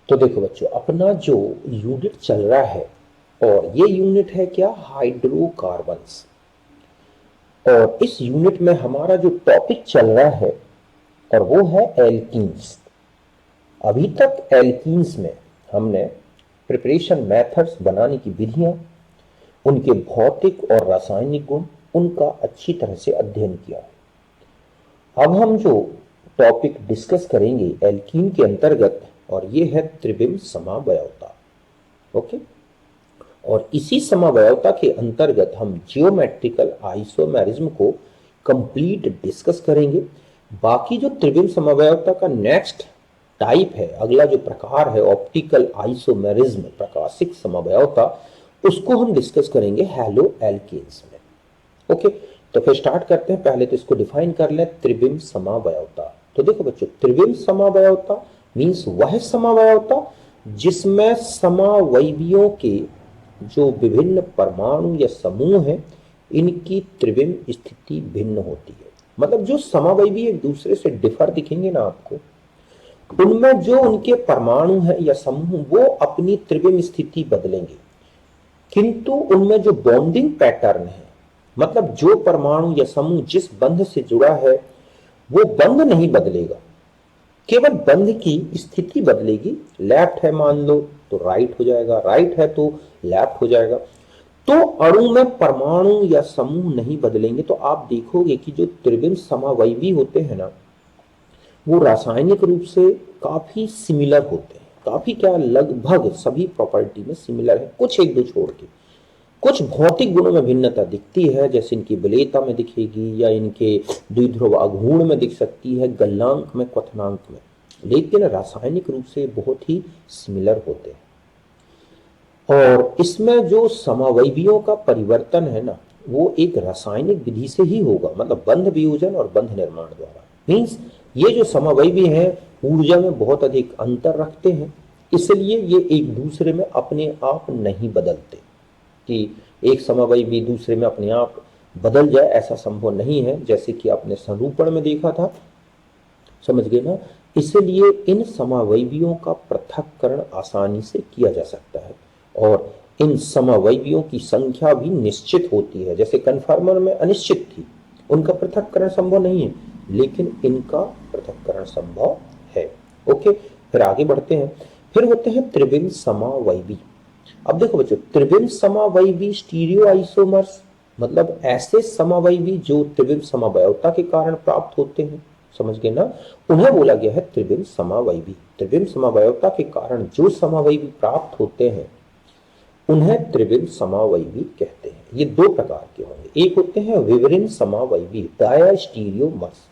तो देखो बच्चों, अपना जो यूनिट चल रहा है, और ये यूनिट है क्या, हाइड्रोकार्बन्स। और इस यूनिट में हमारा जो टॉपिक चल रहा है और वो है एल्कीन्स। अभी तक एल्कीन्स में हमने प्रिपरेशन मेथड्स, बनाने की विधियां, उनके भौतिक और रासायनिक गुण, उनका अच्छी तरह से अध्ययन किया। अब हम जो टॉपिक डिस्कस करेंगे एल्कीन के अंतर्गत, और ये है त्रिविम समवयवता। ओके। और इसी समवयवता के अंतर्गत हम जियोमेट्रिकल आइसोमेरिज्म को कंप्लीट डिस्कस करेंगे। बाकी जो त्रिविम समवयवता का नेक्स्ट टाइप है, अगला जो प्रकार है ऑप्टिकल आइसोमेरिज्म, प्रकाशिक समवयवता, उसको हम डिस्कस करेंगे हैलो एल्केन्स में। ओके, तो फिर स्टार्ट करते हैं। पहले तो इसको डिफाइन कर लें, त्रिविम समवयवता। तो देखो बच्चों, त्रिविम समवयवता मींस वह समवयवता जिसमें समवयवियों के जो विभिन्न परमाणु या समूह हैं, इनकी त्रिविम स्थिति भिन्न होती है। मतलब जो समवयवी एक दूसरे से डिफर दिखेंगे ना आपको, उनमें जो उनके परमाणु है या समूह, वो अपनी त्रिविम स्थिति बदलेंगे, किंतु उनमें जो बॉन्डिंग पैटर्न है, मतलब जो परमाणु या समूह जिस बंध से जुड़ा है, वो बंध नहीं बदलेगा, केवल बंध की स्थिति बदलेगी। लेफ्ट है मान लो तो राइट हो जाएगा, राइट है तो लेफ्ट हो जाएगा। तो अणु में परमाणु या समूह नहीं बदलेंगे। तो आप देखोगे कि जो त्रिविम समवयवी होते हैं ना, वो रासायनिक रूप से काफी सिमिलर होते हैं। काफी क्या, लगभग सभी प्रॉपर्टी में सिमिलर है, कुछ एक दो छोड़ के। कुछ भौतिक गुणों में भिन्नता दिखती है, जैसे इनकी वलयता में दिखेगी, या इनके द्विध्रुव आघूर्ण में दिख सकती है, गलनांक में, क्वथनांक में, लेकिन रासायनिक रूप से बहुत ही सिमिलर होते हैं। और इसमें जो समवयवियों का परिवर्तन है ना, वो एक रासायनिक विधि से ही होगा, मतलब बंध वियोजन और बंध निर्माण द्वारा। मीन्स ये जो समवयवी हैं, ऊर्जा में बहुत अधिक अंतर रखते हैं, इसलिए ये एक दूसरे में अपने आप नहीं बदलते। कि एक समवयवी दूसरे में अपने आप बदल जाए, ऐसा संभव नहीं है, जैसे कि आपने संरूपण में देखा था। समझ गए ना। इसलिए इन समवयवियों का पृथक्करण आसानी से किया जा सकता है, और इन समवयवियों की संख्या भी निश्चित होती है। जैसे कन्फर्मर में अनिश्चित थी, उनका पृथक्करण संभव नहीं है, लेकिन इनका पृथक्करण संभव है। ओके, फिर आगे बढ़ते हैं। फिर होते हैं त्रिविम समवयवी। अब देखो बच्चों, त्रिविम समवयवी स्टीरियो आइसोमर्स, मतलब ऐसे समवयवी जो त्रिविम समवयवता के कारण प्राप्त होते हैं। समझ गए ना, उन्हें बोला गया है त्रिविम समवयवी। त्रिविम समवयवता के कारण जो समवयवी प्राप्त होते हैं, उन्हें त्रिविम समवयवी कहते हैं। ये दो प्रकार के होंगे। एक होते हैं विवरण समवयवी, डायस्टीरियोमर्स।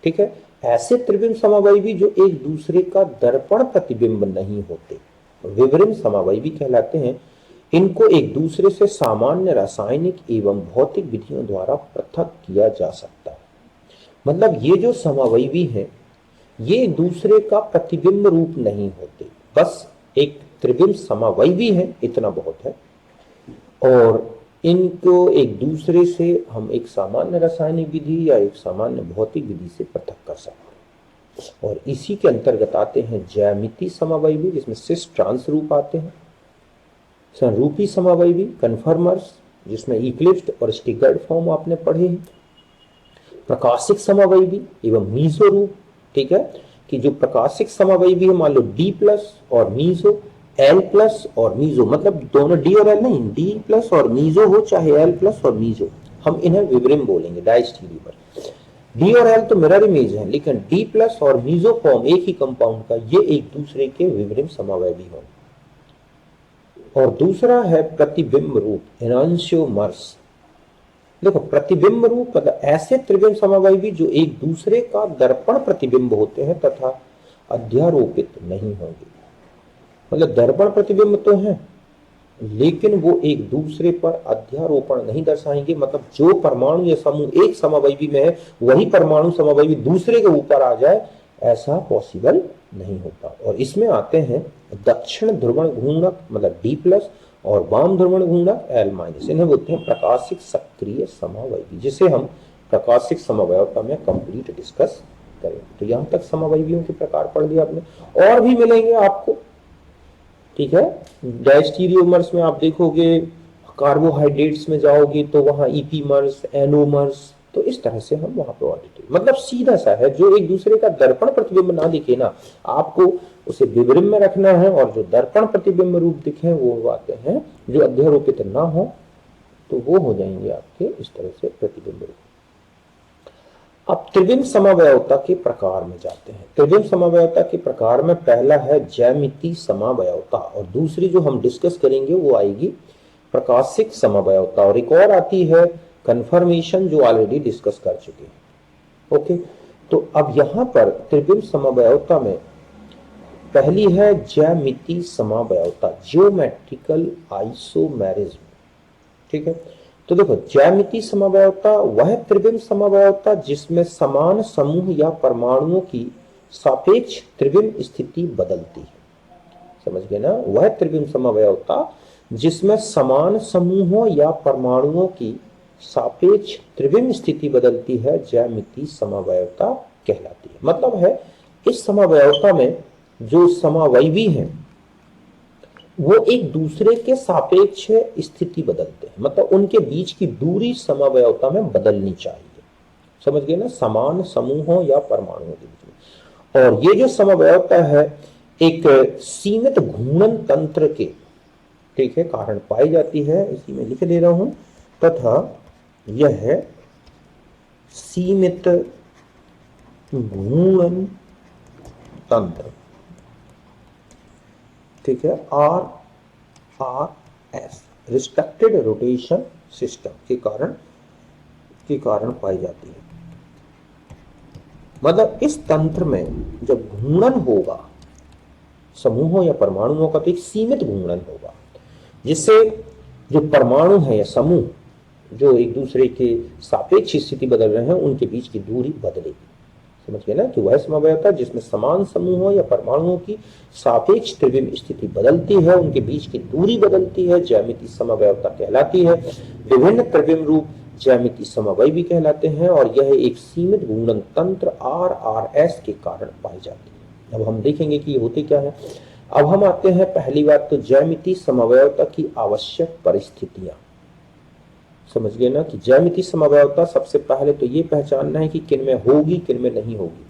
ठीक है, ऐसे त्रिविम समवयवी जो एक दूसरे का दर्पण प्रतिबिंब नहीं होते, विवरण समवयवी कहलाते हैं। इनको एक दूसरे से सामान्य रासायनिक एवं भौतिक विधियों द्वारा पृथक किया जा सकता है। मतलब ये जो समवयवी हैं, ये एक दूसरे का प्रतिबिंब रूप नहीं होते, बस एक त्रिविम समवयवी है, इतना बहुत है। और इनको एक दूसरे से हम एक सामान्य रासायनिक विधि या एक सामान्य भौतिक विधि से पृथक कर सकते हैं। और इसी के अंतर्गत आते हैं ज्यामिति समवयवी, जिसमें सिस ट्रांस रूप आते हैं। संरूपी समवयवी, कन्फर्मर्स, जिसमें इक्लिप्स्ड और स्टिगर्ड फॉर्म आपने पढ़े हैं। प्रकाशिक समवयवी एवं मीजो रूप। ठीक है, कि जो प्रकाशिक समवयवी है, मान लो डी प्लस और मीजो, एल प्लस और मीजो, मतलब दोनों डी और एल नहीं, डी प्लस और मीजो हो, चाहे एल प्लस और मीजो, हम इन्हें विवरण बोलेंगे, डायस्टीरियोमर। डी और एल तो मिरर इमेज है, लेकिन डी प्लस और मीजो फॉर्म एक ही कंपाउंड का, ये एक दूसरे के विवरण समवयवी होंगे। और दूसरा है प्रतिबिंब रूप, एनांशियोमर्स। देखो, प्रतिबिंब रूप मतलब ऐसे त्रिविम समवयवी जो एक दूसरे का दर्पण प्रतिबिंब होते हैं तथा अध्यारोपित नहीं होंगे। मतलब दर्पण प्रतिबिंब तो है, लेकिन वो एक दूसरे पर अध्यारोपण नहीं दर्शाएंगे। मतलब जो परमाणु या समूह एक समवयवी में है, वही परमाणु समवयवी दूसरे के ऊपर आ जाए, ऐसा पॉसिबल नहीं होता। और इसमें आते हैं दक्षिण ध्रुवण घूर्णक, मतलब डी प्लस, और वाम ध्रुवण घूर्णक एल माइनस। इन्हें बोलते हैं प्रकाशिक सक्रिय समवयवी, जिसे हम प्रकाशिक समवयवता में कंप्लीट डिस्कस करें। तो यहां तक समअवयवियों के प्रकार पढ़ लिया आपने, और भी मिलेंगे आपको, ठीक है। डायस्टीरियोमर्स में आप देखोगे, कार्बोहाइड्रेट्स में जाओगे तो वहां ईपीमर्स, एनोमर्स, तो इस तरह से हम वहां पे ऑडिट, मतलब सीधा सा है, जो एक दूसरे का दर्पण प्रतिबिंब ना दिखे ना, आपको उसे विवरण में रखना है, और जो दर्पण प्रतिबिंब रूप दिखे वो आते हैं जो अध्यारोपित ना हो, तो वो हो जाएंगे आपके इस तरह से प्रतिबिंब रूप। अब त्रिविम समवयवता के प्रकार में जाते हैं। त्रिविम समवयवता के प्रकार में पहला है ज्यामिति समवयवता, और दूसरी जो हम डिस्कस करेंगे वो आएगी प्रकाशिक समवयवता, और एक और आती है कन्फर्मेशन, जो ऑलरेडी डिस्कस कर चुके हैं। ओके, तो अब यहां पर त्रिविम समवयवता में पहली है ज्यामिति समवयवता, ज्योमेट्रिकल आइसोमेरिज्म, ठीक है। तो देखो, ज्यामिति समवयवता वह त्रिविम समवयवता जिसमें समान समूह या परमाणुओं की सापेक्ष त्रिविम स्थिति बदलती है। समझ गए ना, वह त्रिविम समवयवता जिसमें समान समूहों या परमाणुओं की सापेक्ष त्रिविम स्थिति बदलती है, ज्यामिति समवयवता कहलाती है। मतलब है इस समवयवता में जो समवयवी हैं वो एक दूसरे के सापेक्ष स्थिति बदलते हैं, मतलब उनके बीच की दूरी समवयवता में बदलनी चाहिए। समझ गए ना, समान समूहों या परमाणुओं के बीच में। और ये जो समवयवता है एक सीमित घूर्णन तंत्र के, ठीक है, कारण पाई जाती है, इसी में लिख दे रहा हूं, तथा यह है सीमित घूर्णन तंत्र, ठीक है, RRS रिस्ट्रिक्टेड रोटेशन सिस्टम के कारण पाई जाती है। मतलब इस तंत्र में जब घूर्णन होगा समूहों या परमाणुओं का, तो एक सीमित घूर्णन होगा, जिससे जो परमाणु है या समूह जो एक दूसरे के सापेक्ष स्थिति बदल रहे हैं उनके बीच की दूरी बदलेगी। समझ गए ना, कि वह समवयवता जिसमें समान समूहों या परमाणुओं की सापेक्ष त्रिविम स्थिति बदलती है, उनके बीच की दूरी बदलती है, ज्यामिति समवयवता कहलाती है। विभिन्न त्रिविम रूप ज्यामिति समवयवी कहलाते हैं, और यह एक सीमित घूर्णन तंत्र RRS के कारण पाई जाती है। अब हम देखेंगे कि ये होते क्या है। अब हम आते हैं, पहली बात तो ज्यामिति समवयवता की आवश्यक परिस्थितियां। समझ गए ना, कि ज्यामिति समवयवता सबसे पहले तो ये पहचानना है कि किन में होगी किन में नहीं होगी।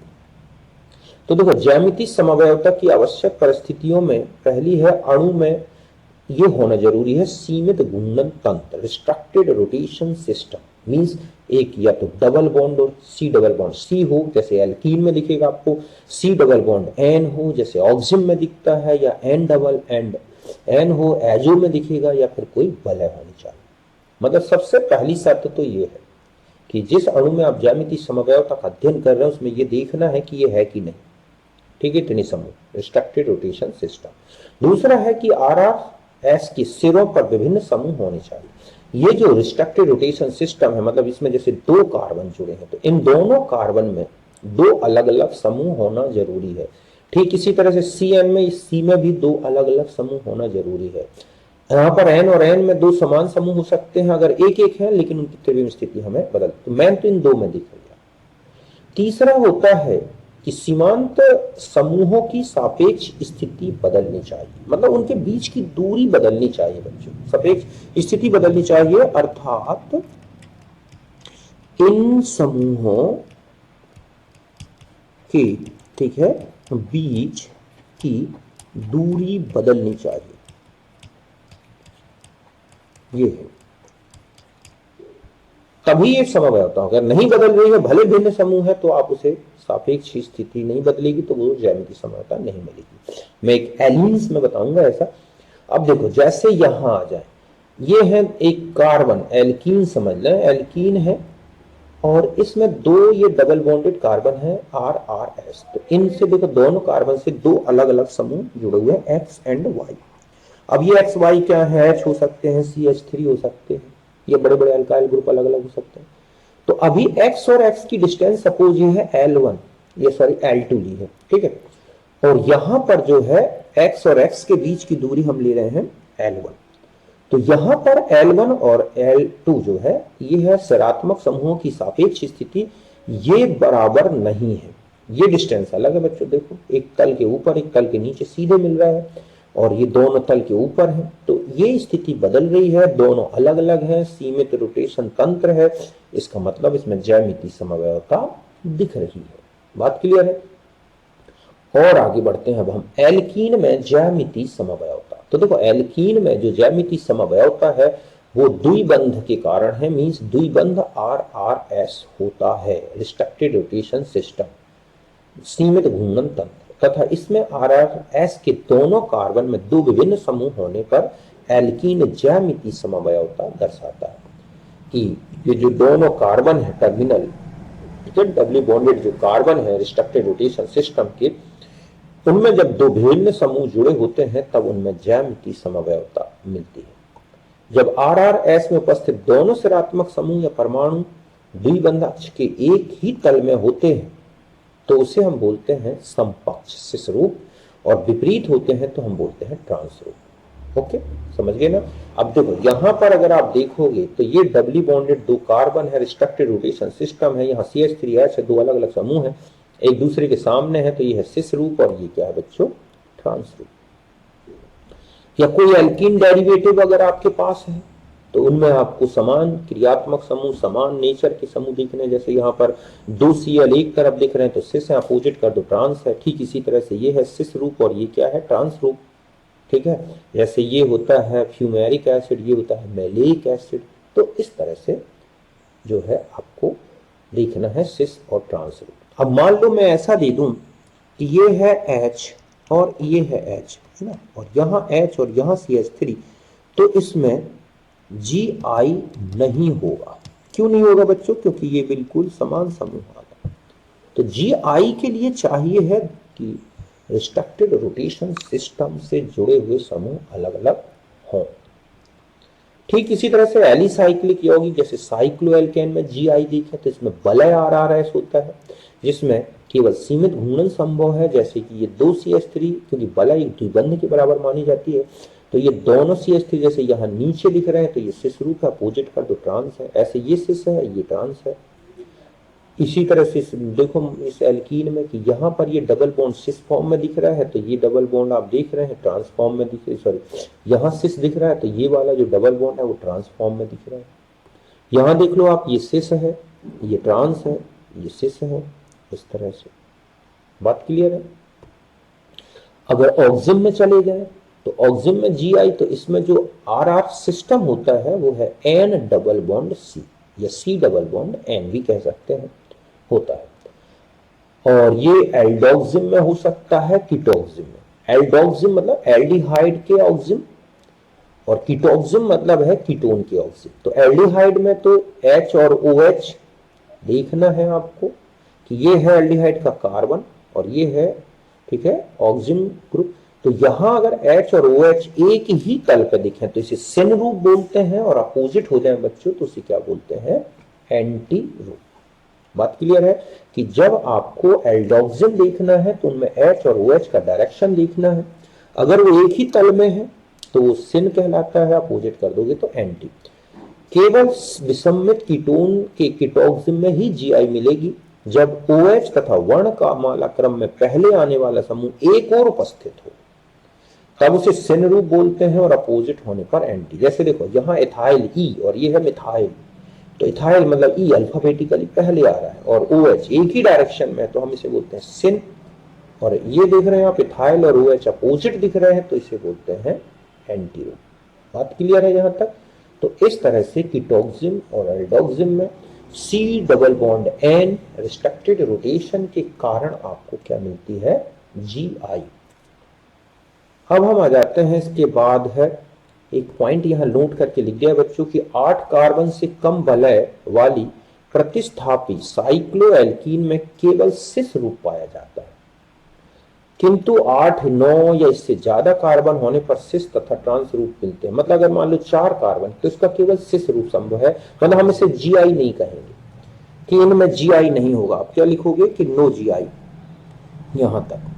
तो देखो, ज्यामिति समवयवता की आवश्यक परिस्थितियों में पहली है, अणु में ये होना जरूरी है सीमित घूर्णन तंत्र, रिस्ट्रिक्टेड रोटेशन सिस्टम। मींस एक या तो डबल बॉन्ड और सी डबल बॉन्ड सी हो, जैसे एल्कीन में दिखेगा आपको, सी डबल बॉन्ड एन हो जैसे ऑक्सिजन में दिखता है, या एन डबल एंड एन हो एजो में दिखेगा, या फिर कोई वलय होनी चाहिए। मतलब सबसे पहली शर्त तो ये है कि जिस अणु में आप ज्यामिति समवयवता का अध्ययन कर रहे हैं उसमें ये देखना है कि ये है कि नहीं, ठीक है, त्रिनी समूह, रिस्ट्रिक्टेड रोटेशन सिस्टम। दूसरा है कि RRS के सिरों पर विभिन्न समूह होने चाहिए। ये जो रिस्ट्रिक्टेड रोटेशन सिस्टम है, मतलब इसमें जैसे दो कार्बन जुड़े हैं, तो इन दोनों कार्बन में दो अलग अलग समूह होना जरूरी है। ठीक इसी तरह से CN में, इस C में भी दो अलग अलग समूह होना जरूरी है। यहाँ पर N और N में दो समान समूह हो सकते हैं अगर एक एक है, लेकिन उनकी त्रिविम स्थिति हमें बदल, तो मैं तो इन दो में दिख रहा। तीसरा होता है कि सीमांत समूहों की सापेक्ष स्थिति बदलनी चाहिए, मतलब उनके बीच की दूरी बदलनी चाहिए बच्चों, सापेक्ष स्थिति बदलनी चाहिए, अर्थात इन समूहों के, ठीक है, बीच की दूरी बदलनी चाहिए। ये है, तभी एक समवयवता होगा। अगर नहीं बदल रही है, भले भिन्न समूह है, तो आप उसे सापेक्ष स्थिति नहीं बदलेगी, तो वो ज्यामिति समवयवता नहीं मिलेगी। मैं एक एलिन्स में बताऊंगा ऐसा। अब देखो, जैसे यहां आ जाए, ये है एक कार्बन, एल्कीन समझ लें, एल्कीन है, और इसमें दो ये डबल बॉन्डेड कार्बन है RRS। तो इनसे देखो, दोनों कार्बन से दो अलग अलग समूह जुड़े हुए हैं, X एंड Y। अब ये XY क्या है, H हो सकते हैं, CH3 हो सकते हैं, ये बड़े बड़े अल्काइल ग्रुप अलग अलग हो सकते हैं। तो अभी X और X की डिस्टेंस सपोज ये है L1, ये सॉरी L2 ली है, ठीक है, और यहां पर जो है X और X के बीच की दूरी हम ले रहे हैं L1। तो यहां पर L1 और L2 जो है, ये है सकारात्मक समूहों की सापेक्ष स्थिति, ये बराबर नहीं है। ये डिस्टेंस अलग है बच्चों, देखो एक तल के ऊपर एक तल के नीचे सीधे मिल रहा है और ये दोनों तल के ऊपर है, तो ये स्थिति बदल रही है, दोनों अलग अलग है, सीमित रोटेशन तंत्र है, इसका मतलब इसमें ज्यामितीय समव्यवता दिख रही है। बात क्लियर है? और आगे बढ़ते हैं अब हम एल्कीन में ज्यामितीय समव्यवता। तो देखो एल्कीन में जो ज्यामितीय समव्यवता है वो द्विबंध के कारण है, मींस द्विबंध RRS होता है, रिस्ट्रिक्टेड रोटेशन सिस्टम, सीमित घूर्णन तंत्र, तथा इसमें RRS के दोनों कार्बन में दो विभिन्न समूह होने पर एल्कीन ज्यामितीय समव्यवता दर्शाता है। कि ये जो दोनों कार्बन है टर्मिनल, डबली बॉन्डेड जो कार्बन है रिस्ट्रिक्टेड रोटेशन सिस्टम के, उनमें जब दो भिन्न समूह जुड़े होते हैं तब उनमें ज्यामितीय समव्यवता मिलती है। जब RRS में उपस्थित दोनों सकारात्मक समूह या परमाणु द्विबंध अक्ष के एक ही तल में होते हैं तो उसे हम बोलते हैं समपक्ष सिस रूप, और विपरीत होते हैं तो हम बोलते हैं ट्रांस रूप। ओके, समझ गए ना? अब देखो यहां पर अगर आप देखोगे तो ये डबली बॉन्डेड दो कार्बन है, रिस्ट्रिक्टेड रोटेशन सिस्टम है, यहाँ CH3H है, दो अलग अलग समूह है, एक दूसरे के सामने है, तो ये है सिस रूप और ये क्या है बच्चों? ट्रांस रूप। या कोई एल्कीन डेरिवेटिव अगर आपके पास है तो उनमें आपको समान क्रियात्मक समूह, समान नेचर के समूह दिखने, जैसे यहाँ पर दो Cl एक तरफ दिख रहे हैं तो सिस है, अपोजिट कर दो ट्रांस है। ठीक इसी तरह से ये है सिस रूप और ये क्या है? ट्रांस रूप। ठीक है, जैसे ये होता है फ्यूमेरिक एसिड, ये होता है मैलेइक एसिड, तो इस तरह से जो है आपको देखना है सिस और ट्रांस रूप। अब मान लो मैं ऐसा दे दूं कि ये है H और ये है H, है ना, और यहाँ H और यहाँ CH3, तो इसमें Gi नहीं होगा। क्यों नहीं होगा बच्चों? क्योंकि ये बिल्कुल समान समूह आ गया। तो Gi के लिए चाहिए है कि रिस्ट्रिक्टेड रोटेशन सिस्टम से जुड़े हुए समूह अलग अलग हों। ठीक इसी तरह से एलिसाइक्लिक यौगिक जैसे साइक्लोएल्केन में Gi देखें तो इसमें वलय RRS होता है, जिसमें केवल सीमित घूर्णन संभव है, जैसे कि ये दो CH3, क्योंकि वलय एक द्विबंध के बराबर मानी जाती है, तो ये दोनों CH3 जैसे यहाँ नीचे लिख रहे हैं तो ये सिस रूप है, अपोजिट कर दो ट्रांस है, ऐसे ये सिस है, ये ट्रांस है। इसी तरह से देखो इस एल्कीन में कि यहाँ पर ये डबल बॉन्ड सिस फॉर्म में दिख रहा है, तो ये डबल बॉन्ड आप देख रहे हैं ट्रांस फॉर्म में दिख रही, सॉरी यहाँ सिस दिख रहा है तो ये वाला जो डबल बॉन्ड है वो ट्रांस फॉर्म में दिख रहा है। यहाँ देख लो आप, ये सिस है, ये ट्रांस है, ये सिस है, इस तरह से। बात क्लियर है? अगर ऑक्सिम में चले जाए तो ऑक्सिम में Gi, तो इसमें जो RR सिस्टम होता है वो है N डबल बॉन्ड C या C डबल बॉन्ड N भी कह सकते हैं, होता है। और ये एल्डोक्सिम में हो सकता है, कीटोक्सिम में। एल्डोक्सिम मतलब एल्डिहाइड के ऑक्सिम और कीटोक्सिम मतलब है कीटोन के ऑक्सिम। तो एल्डिहाइड में तो H और OH देखना है आपको कि ये है एल्डिहाइड का कार्बन और ये है, ठीक है, ऑक्सिम ग्रुप। तो यहां अगर H और OH एक ही तल पर दिखें तो इसे सिन रूप बोलते हैं, और अपोजिट हो जाए बच्चों तो इसे क्या बोलते हैं? एंटी रूप। बात क्लियर है कि जब आपको एल्डोक्सिम देखना है तो उनमें H और OH का डायरेक्शन देखना है, अगर वो एक ही तल में है तो वो सिन कहलाता है, अपोजिट कर दोगे तो एंटी। केवल विसम्मित कीटोन के कीटोक्सिम में ही Gi मिलेगी जब OH तथा वर्ण का माला क्रम में पहले आने वाला समूह एक और उपस्थित हो, तब उसे सिन रूप बोलते हैं, और अपोजिट होने पर एंटी। जैसे देखो यहाँ इथाइल E और ये है मिथाइल, तो इथाइल मतलब E अल्फाबेटिकली पहले आ रहा है और OH एक ही डायरेक्शन में, तो हम इसे बोलते हैं सिन। और ये देख रहे हैं आप, इथाइल और OH अपोजिट दिख रहे हैं तो इसे बोलते हैं एंटी रूप। बात क्लियर है यहां तक? तो इस तरह से कीटोक्सिम और एल्डोक्सिम में C double bond N restricted rotation के कारण आपको क्या मिलती है? Gi। अब हम आ जाते हैं, इसके बाद है एक पॉइंट यहां नोट करके लिख दिया बच्चों की 8 कार्बन से कम वलय वाली प्रतिस्थापी साइक्लोएल्कीन में केवल सिस रूप पाया जाता है, किंतु 8, 9 या इससे ज्यादा कार्बन होने पर सिस तथा ट्रांस रूप मिलते हैं। मतलब अगर मान लो 4 कार्बन तो इसका केवल सिस रूप संभव है, मतलब हम इसे Gi नहीं कहेंगे कि इनमें Gi नहीं होगा। आप क्या लिखोगे कि नो Gi, यहां तक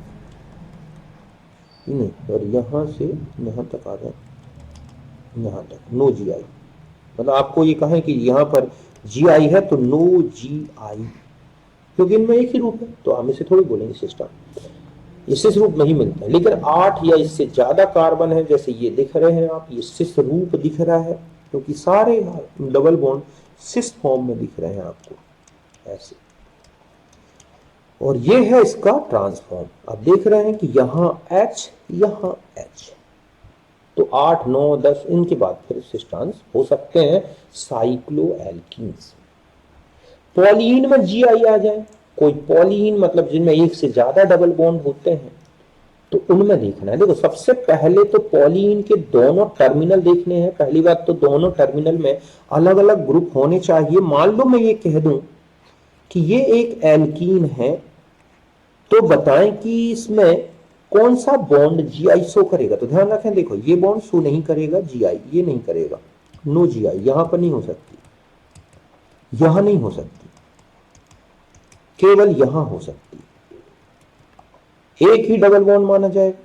नहीं, और यहां से यहां तक आ जाए, यहां तक नो Gi, मतलब आपको ये कहें कि यहां पर Gi है तो नो Gi, क्योंकि इनमें एक ही रूप है, तो हम इसे थोड़ी बोलेंगे सिस्टम, इस रूप में ही मिलता है। लेकिन 8 या इससे ज्यादा कार्बन है, जैसे ये दिख रहे हैं आप, ये सिस रूप दिख रहा है, क्योंकि सारे डबल बॉन्ड सिस फॉर्म में दिख रहे हैं आपको ऐसे। और ये है इसका ट्रांसफॉर्म। अब देख रहे हैं कि यहां H, यहां H, तो 8, 9, 10 इनके बाद फिर सिस्टांस हो सकते हैं साइक्लोएल्कीन्स। पॉलीन में जीआई आ जाए, कोई पॉलीन मतलब जिनमें एक से ज्यादा डबल बॉन्ड होते हैं, तो उनमें देखना है। देखो सबसे पहले तो पॉलीन के दोनों टर्मिनल देखने हैं। पहली बात तो दोनों टर्मिनल में अलग अलग ग्रुप होने चाहिए। मान लो मैं ये कह दूं कि ये एक एल्कीन है, तो बताएं कि इसमें कौन सा बॉन्ड जीआई शो करेगा। तो ध्यान रखें, देखो ये बॉन्ड शो नहीं करेगा जीआई, ये नहीं करेगा, नो जीआई, यहां पर नहीं हो सकती, यहां नहीं हो सकती, केवल यहां हो सकती, एक ही डबल बॉन्ड माना जाएगा।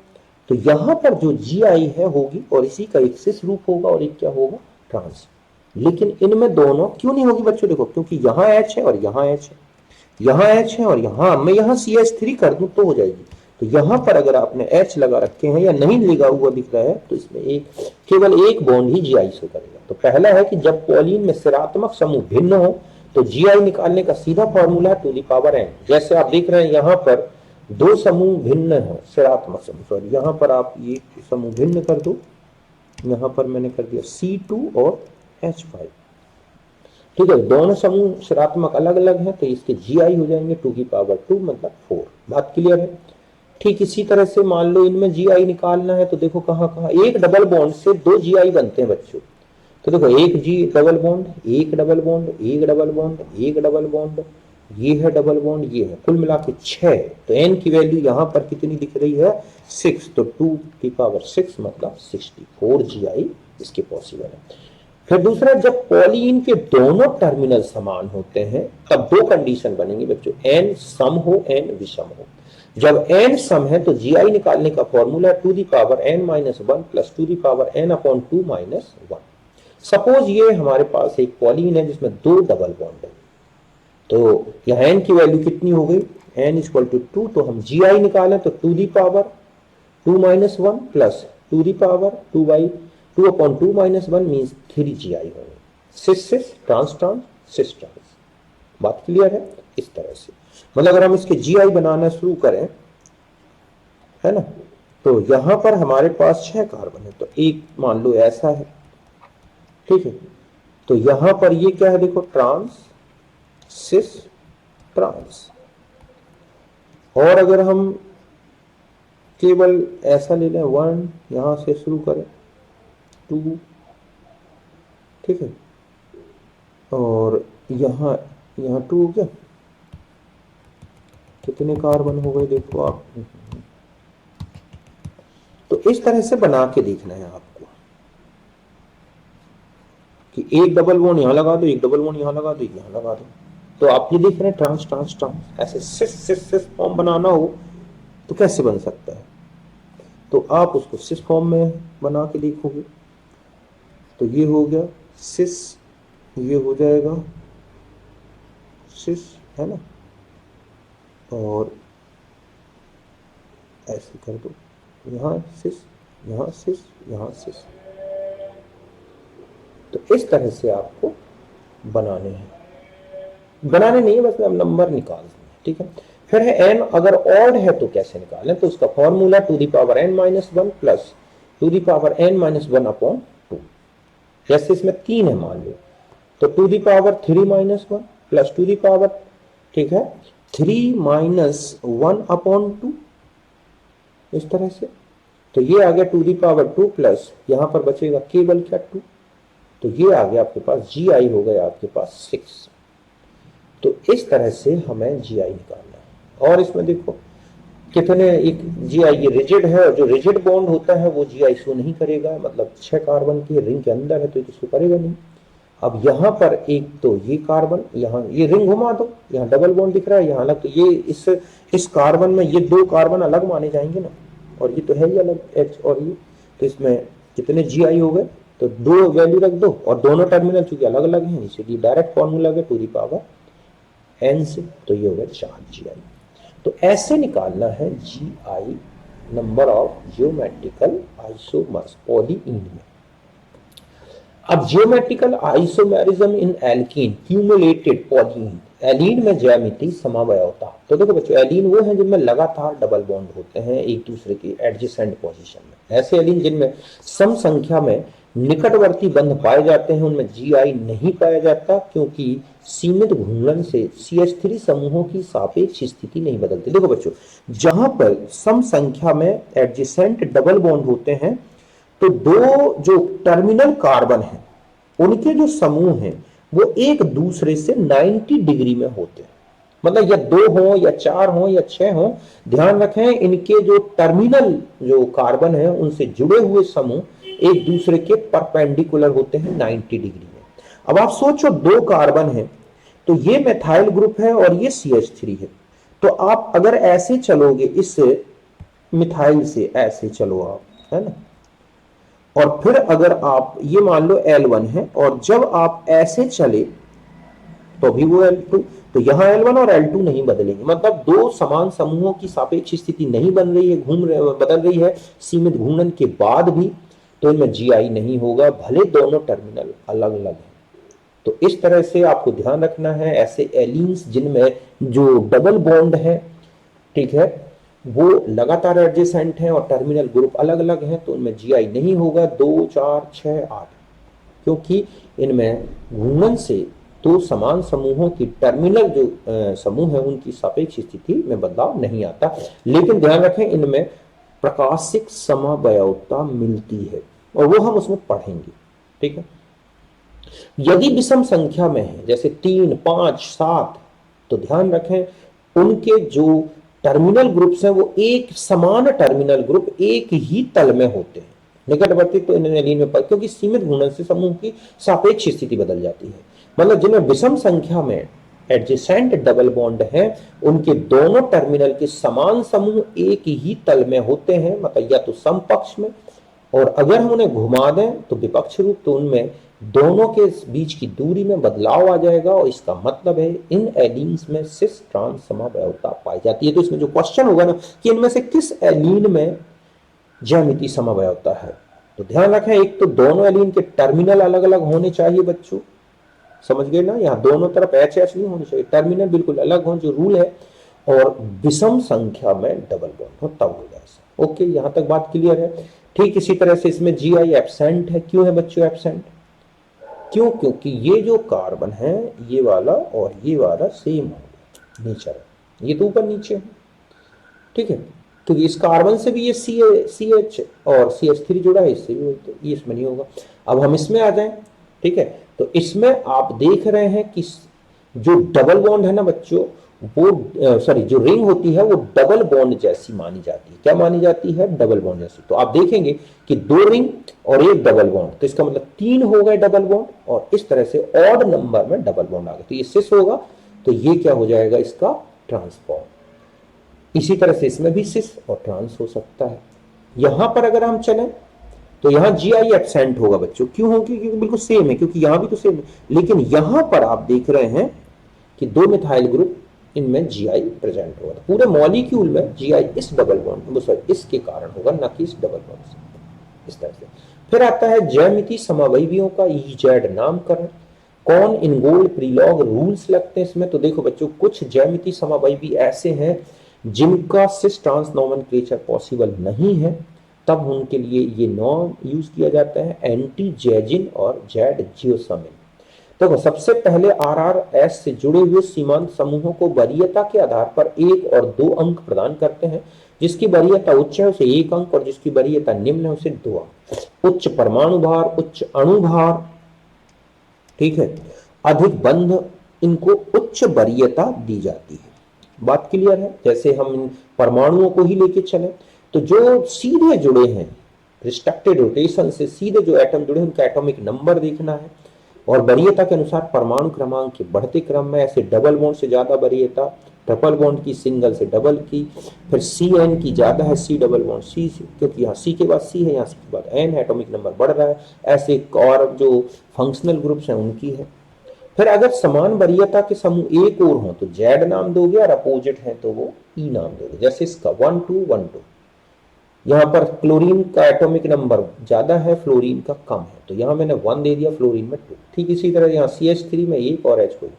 तो यहां पर जो जीआई है होगी, और इसी का एक सिस रूप होगा और एक क्या होगा, ट्रांस। लेकिन इनमें दोनों क्यों नहीं होगी बच्चों, देखो क्योंकि यहां H है और यहां H है, यहां H है और यहां मैं यहां CH3 कर दूं तो हो जाएगी। तो यहां पर अगर आपने H लगा रखे हैं या नहीं लगा हुआ दिख रहा है, तो इसमें एक केवल एक बॉन्ड ही जीआई शो करेगा। तो पहला है कि जब पॉलीन में सिरात्मक समूह भिन्न हो तो जीआई निकालने का सीधा formula two the power n। जैसे आप देख रहे हैं यहां पर दो समूह भिन्न है, सिरात्मक समूह, सॉरी यहां पर आप ये समूह भिन्न कर दो, यहां पर मैंने कर दिया C2 और H5, ठीक है। दोनों समूह ऋणात्मक अलग अलग हैं, तो इसके जीआई हो जाएंगे 2 की पावर 2 मतलब 4। बात क्लियर है। ठीक इसी तरह से मान लो इनमें जीआई निकालना है, तो देखो कहां कहां एक डबल बॉन्ड से 2 जीआई बनते हैं बच्चों। तो देखो एक जी डबल बॉन्ड, एक डबल बॉन्ड, एक डबल बॉन्ड, एक डबल बॉन्ड, ये है डबल बॉन्ड, ये है, कुल मिला के 6। तो एन की वैल्यू यहां पर कितनी दिख रही है, 6, तो 2 की पावर 6 मतलब 64 जीआई इसके पॉसिबल है। फिर दूसरा, जब पॉलीन के दोनों टर्मिनल समान होते हैं तब दो कंडीशन बनेंगी बच्चों, एन सम हो, एन विषम हो। जब एन सम है तो जीआई निकालने का formula two the power n minus 1 plus two the power n upon 2 minus 1। Suppose ये हमारे पास एक पॉलीन है जिसमें दो डबल बॉन्ड है, तो यहां n की वैल्यू कितनी हो गई, n इक्वल टू 2, तो हम जीआई निकालें तो two the power 2 minus 1 plus two the power 2 upon 2 minus 1 means 3 GI होंगे। Cis cis, trans trans, cis trans. बात क्लियर है। इस तरह से मतलब अगर हम इसके जीआई बनाना शुरू करें, है ना, तो यहां पर हमारे पास 6 कार्बन है, तो एक मान लो ऐसा है, ठीक है। तो यहां पर ये क्या है, देखो ट्रांस सिस ट्रांस। और अगर हम केवल ऐसा ले लें, 1 यहां से शुरू करें, 2, ठीक है, और यहां 2 हो गया, कितने कार्बन हो गए देखो आप। तो इस तरह से बना के देखना है आपको कि एक डबल बॉन्ड यहां लगा दो, एक डबल बॉन्ड यहां लगा दो, एक यहां लगा दो। तो आप ये देख रहे हैं ट्रांस ट्रांस ट्रांस, ऐसे सिस सिस सिस फॉर्म बनाना हो तो कैसे बन सकता है, तो आप उसको सिस फॉर्म में बना के देखोगे। तो ये हो गया सिस, ये हो जाएगा सिस, है ना, और ऐसे कर दो, यहां सिस, यहां सिस, यहां सिस। तो इस तरह से आपको बनाने हैं, बनाने नहीं है बस नंबर निकालने हैं, ठीक है। फिर है एन, अगर ऑड है तो कैसे निकालें, तो उसका formula two the power n minus 1 plus two the power n minus 1 upon 2। जैसे इसमें 3 है मान लो, तो two the power 3 minus 1 plus two the power, ठीक है, 3 माइनस 1 अपॉन 2, इस तरह से। तो ये आ गया टू दी पावर 2 प्लस यहां पर बचेगा केवल क्या 2, तो ये आ गया आपके पास जीआई हो गया आपके पास 6। तो इस तरह से हमें जीआई निकालना है। और इसमें देखो कितने, एक जीआई ये रिजिड है, और जो रिजिड बॉन्ड होता है वो जीआई शो नहीं करेगा, मतलब 6 कार्बन की रिंग के अंदर है तो ये शो करेगा नहीं। अब यहां पर एक तो ये कार्बन, यहां ये रिंग घुमा दो, यहां डबल बॉन्ड दिख रहा है, यहां अलग, तो ये इस कार्बन में ये 2 कार्बन अलग माने जाएंगे ना, और ये तो है ही अलग H और ये, तो इसमें कितने जीआई हो गए, तो 2 वैल्यू रख दो, और दोनों टर्मिनल चूंकि अलग अलग हैं इसलिए डायरेक्ट फॉर्मूला है टू दी पावर n से, तो ये हो गया 4 GI। तो ऐसे निकालना है GI, number of geometrical isomers polyene में। अब geometrical isomerism in alkene cumulated polyene, allene में ज्यामिति समवयवता। तो देखो बच्चों, एलीन वो है जिनमें लगातार डबल बॉन्ड होते हैं एक दूसरे के एडजेसेंट पोजीशन में। ऐसे एलीन जिनमें सम संख्या में निकटवर्ती बंध पाए जाते हैं उनमें GI नहीं पाया जाता, क्योंकि सीमित घूर्णन से CH3 समूहों की सापेक्ष स्थिति नहीं बदलती। देखो बच्चों, जहां पर सम संख्या में एडजेसेंट डबल बॉन्ड होते हैं तो दो जो टर्मिनल कार्बन हैं उनके जो समूह हैं वो एक दूसरे से 90 डिग्री में होते हैं। मतलब या 2 हो या 4 हो या 6 हो, ध्यान रखें इनके जो टर्मिनल जो कार्बन है उनसे जुड़े हुए समूह एक दूसरे के परपेंडिकुलर होते हैं 90 डिग्री में। अब आप सोचो 2 कार्बन है तो ये मेथाइल ग्रुप है और ये CH3 है। तो आप अगर ऐसे चलोगे, इस मिथाइल से ऐसे चलो आप, है ना, और फिर अगर आप ये मान लो L1 है और जब आप ऐसे चले तो भी वो L2, तो यहां L1 और L2 नहीं बदलेंगे। मतलब दो समान समूहों की सापेक्ष स्थिति नहीं बन रही है, बदल रही है सीमित घूर्णन के बाद भी, तो इनमें GI नहीं होगा, भले दोनों टर्मिनल अलग अलग है। तो इस तरह से आपको ध्यान रखना है, ऐसे एलीन्स जिनमें जो डबल बॉन्ड है, ठीक है, वो लगातार एडजेसेंट हैं और टर्मिनल ग्रुप अलग अलग हैं, तो उनमें GI नहीं होगा 2, 4, 6, 8, क्योंकि इनमें घूर्णन से दो समान समूहों की टर्मिनल जो समूह है उनकी सापेक्ष स्थिति में बदलाव नहीं आता। लेकिन ध्यान रखें इनमें प्रकाशिक समवयवता मिलती है और वो हम उसमें पढ़ेंगे, ठीक है। यदि विषम संख्या में है जैसे 3, 5, 7, तो ध्यान रखें उनके जो टर्मिनल ग्रुप्स हैं वो एक समान टर्मिनल ग्रुप एक ही तल में होते हैं निकटवर्ती, तो इन्हें एलीन में क्योंकि सीमित घूर्णन से समूह की सापेक्ष स्थिति बदल जाती है। मतलब जिनमें विषम संख्या में एडजेसेंट डबल बॉन्ड है उनके दोनों टर्मिनल के समान समूह एक ही तल में होते हैं, मतलब या तो समपक्ष में, और अगर हम उन्हें घुमा दें तो विपक्ष रूप, तो उनमें दोनों के बीच की दूरी में बदलाव आ जाएगा और इसका मतलब है इन एलीन्स में सिस ट्रांस समवयवता पाई जाती है। तो इसमें जो क्वेश्चन होगा ना कि इनमें से किस एलीन में ज्यामिति समवयवता है, तो ध्यान रखें एक तो दोनों एलीन के टर्मिनल अलग अलग होने चाहिए बच्चों, समझ गए ना, यहाँ दोनों तरफ HH नहीं होनी चाहिए, टर्मिनल बिल्कुल अलग हो जो रूल है, और विषम संख्या में डबल बॉन्ड हो तब होगा ऐसा। ओके, यहां तक बात क्लियर है। ठीक इसी तरह से इसमें GI एब्सेंट है। क्यों है बच्चों एब्सेंट? क्यों? क्योंकि ये जो कार्बन है ये वाला और ये वाला सेम हो नेचर है, ये तो ऊपर नीचे है, ठीक है, क्योंकि इस कार्बन से भी ये CH और CH3 जुड़ा है, इससे भी, तो ये इसमें नहीं होगा। अब हम इसमें आ जाएं, ठीक है, तो इसमें आप देख रहे हैं कि जो डबल बॉन्ड है ना बच्चों, वो सॉरी जो रिंग होती है वो डबल बॉन्ड जैसी मानी जाती है। क्या मानी जाती है? डबल बॉन्ड जैसी। तो आप देखेंगे कि 2 रिंग और एक डबल बॉन्ड, तो इसका मतलब 3 हो गए डबल बॉन्ड, और इस तरह से ऑड नंबर में डबल बॉन्ड आ गए, तो ये सिस होगा, तो ये क्या हो जाएगा इसका ट्रांसफॉर्म। इसी तरह से इसमें भी सिस और ट्रांस हो सकता है। यहां पर अगर हम चलें तो यहां GI एब्सेंट होगा बच्चों। क्यों होगी? क्योंकि बिल्कुल सेम है, क्योंकि यहां भी तो सेम है, लेकिन यहां पर आप देख रहे हैं कि 2 मिथाइल ग्रुप, इनमें GI प्रेजेंट होगा। तो पूरे मॉलिक्यूल में GI इस डबल बॉन्ड, सॉरी इसके कारण होगा, ना कि इस डबल बॉन्ड से, इस तरह से। फिर आता है ज्यामिति समवयवियों का EZ नामकरण। कौन इनगोल्ड प्रीलॉग रूल्स लगते हैं इसमें? तो देखो बच्चों, कुछ ज्यामिति समवयवी ऐसे हैं जिनका सिस ट्रांस नोमेनक्लेचर पॉसिबल नहीं है, तब उनके लिए ये नॉर्म यूज किया जाता है, एंटी जैजिन और जेड जियोसमिन। तो सबसे पहले RRS से जुड़े हुए सीमांत समूहों को वरीयता के आधार पर 1 और 2 अंक प्रदान करते हैं। जिसकी वरीयता उच्च है उसे 1 अंक और जिसकी वरीयता निम्न है उसे 2 अंक। उच्च परमाणु भार, उच्च अणु भार, ठीक है, अधिक बंध, इनको उच्च वरीयता दी जाती है। बात क्लियर है? जैसे हम इन परमाणुओं को ही लेके चले तो जो सीधे जुड़े हैं रिस्ट्रिक्टेड रोटेशन से, सीधे जो एटम जुड़े हैं उनका एटॉमिक नंबर देखना है, और वरीयता के अनुसार परमाणु क्रमांक के बढ़ते क्रम में, ऐसे डबल बॉन्ड से ज्यादा वरीयता, ट्रिपल बॉन्ड की, सिंगल से डबल की, फिर CN की ज्यादा है, C डबल बॉन्ड C से, क्योंकि यहाँ C के बाद C है, यहाँ C के बाद N है, एटॉमिक नंबर बढ़ रहा है। ऐसे और जो फंक्शनल ग्रुप्स हैं उनकी है। फिर अगर समान वरीयता के समूह एक और हो तो जेड नाम दोगे और अपोजिट है तो वो ई नाम दोगे। जैसे इसका 1 2 1 2, यहां पर क्लोरीन का एटॉमिक नंबर ज्यादा है, फ्लोरीन का कम है, तो यहां मैंने 1 दे दिया, फ्लोरीन में 2। ठीक इसी तरह यहाँ CH3 में 1 और H कोई,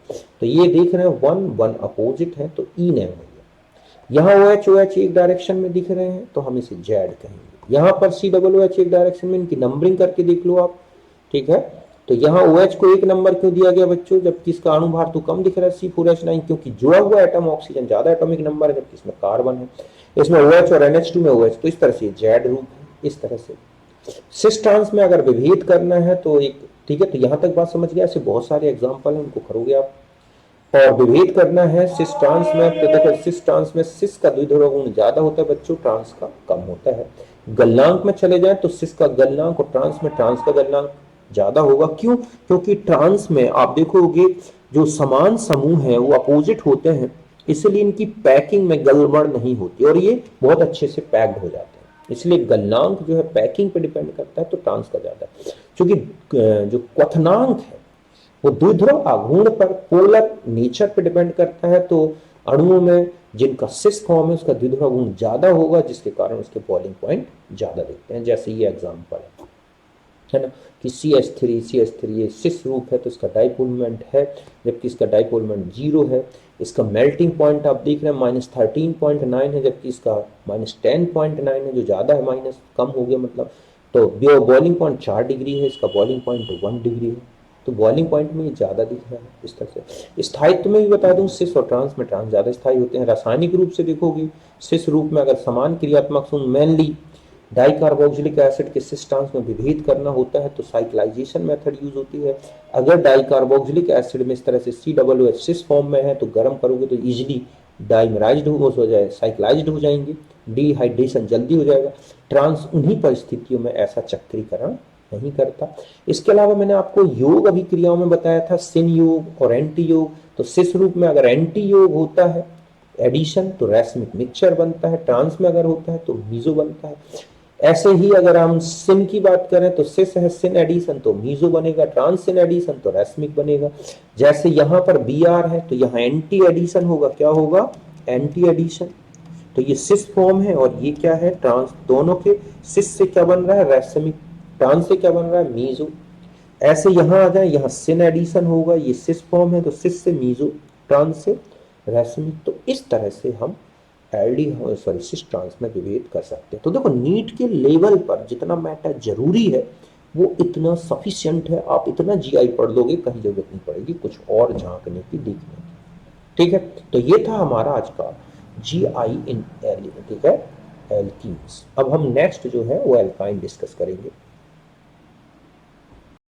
तो ये देख रहे हैं 1 1 अपोजिट है तो ई नेम हो गया। यहाँ OH एक डायरेक्शन में दिख रहे हैं तो हम इसे जेड कहेंगे। यहाँ पर COOH एक डायरेक्शन में, इनकी नंबरिंग करके देख लो आप। ठीक है, तो यहाँ OH को 1 नंबर क्यों दिया गया बच्चों, जबकि इसका अणु भार तो कम दिख रहा है C4H9, क्योंकि जुड़ा हुआ एटम ऑक्सीजन ज्यादा एटॉमिक नंबर है, जबकि इसमें कार्बन है। इसमें OH और NH2 में OH, तो इस तरह से जेड रूप है। इस तरह से सिस ट्रांस में अगर विभेद करना है तो एक, ठीक है, तो यहां तक बात समझ गया। ऐसे बहुत सारे एग्जांपल हैं, उनको करोगे आप। और विभेद करना है सिस ट्रांस में, तो देखो सिस ट्रांस में सिस का द्विध्रुव गुण ज्यादा होता है बच्चों, ट्रांस का कम होता है। गलनांक में चले जाए तो सिस का गलनांक और ट्रांस में ट्रांस का गलनांक ज्यादा होगा। क्यों? क्योंकि ट्रांस में आप देखोगे जो समान समूह है वो अपोजिट होते हैं, इसलिए इनकी पैकिंग में गड़बड़ नहीं होती और ये बहुत अच्छे से पैक्ड हो जाते हैं। इसलिए गलनांक जो है पैकिंग पे डिपेंड करता है, तो ट्रांस का ज्यादा है। क्योंकि जो क्वथनांक है वो द्विध्रुव आघूर्ण पर, पोलर नेचर पे डिपेंड करता है, तो अणुओं में जिनका सिस फॉर्म है उसका द्विध्रुव आघूर्ण ज्यादा होगा, जिसके कारण उसके बॉइलिंग पॉइंट ज्यादा दिखते हैं। जैसे ये एग्जांपल है ना, कि CH3 ये सिस रूप है तो इसका डाइपोल मोमेंट है, जबकि इसका डाइपोल मोमेंट 0 है। इसका मेल्टिंग पॉइंट आप देख रहे हैं -13.9 है, जबकि इसका -10.9 है, जो ज्यादा है, माइनस कम हो गया मतलब। तो बॉइलिंग पॉइंट 4 डिग्री है, इसका बॉइलिंग पॉइंट 1 डिग्री है, तो बॉइलिंग पॉइंट में ये ज्यादा दिख रहा है। इस तरह से स्थायित्व में भी बता दूं, सिस और ट्रांस में ट्रांस ज्यादा स्थायी होते हैं। रासायनिक रूप से देखोगे सिस रूप में अगर समान क्रियात्मक समूह मेनली डाइकार्बोक्सिलिक एसिड के सिस ट्रांस में विभेद करना होता है तो साइक्लाइजेशन मेथड यूज होती है। अगर डाइकार्बोक्सिलिक एसिड में इस तरह से COOH सिस फॉर्म में है तो गर्म करोगे तो इजिली डाइमराइज्ड हो जाए, साइक्लाइज्ड हो जाएंगे, डिहाइड्रेशन जल्दी हो जाएगा। ट्रांस उन्हीं परिस्थितियों में ऐसा चक्रीकरण नहीं करता। इसके अलावा मैंने आपको योग अभिक्रियाओं में बताया था, सिन योग और एंटी योग। तो सिस रूप में अगर एंटी योग होता है एडिशन तो रैसमिक मिक्सचर बनता है, ट्रांस में अगर होता है तो मीजो बनता है। ऐसे ही अगर हम सिन की बात करें तो सिस है सिन एडिशन तो मीजो बनेगा, ट्रांस सिन एडिशन तो रैसमिक बनेगा। जैसे यहां पर Br है तो यहाँ एंटी एडिशन होगा, क्या होगा, एंटी एडिशन। तो ये सिस फॉर्म है और ये क्या है, ट्रांस। दोनों के सिस से क्या बन रहा है, रैसमिक, ट्रांस से क्या बन रहा है, मीजो। ऐसे यहां आ जाए, यहाँ सिन एडिशन होगा, ये सिस फॉर्म है तो सिस से मीजो, ट्रांस से रैसमिक। तो इस तरह से हम सिस ट्रांस में विभेद कर सकते हैं। तो देखो नीट के लेवल पर जितना मैटर जरूरी है वो इतना सफिशिएंट है, आप इतना GI पढ़ लोगे, कहीं जरूरत नहीं पड़ेगी कुछ और झांकने की, देखने की। ठीक है, तो ये था हमारा आज का GI इन, ठीक है, एल्कीन्स। अब हम नेक्स्ट जो है वो एल्काइन डिस्कस करेंगे।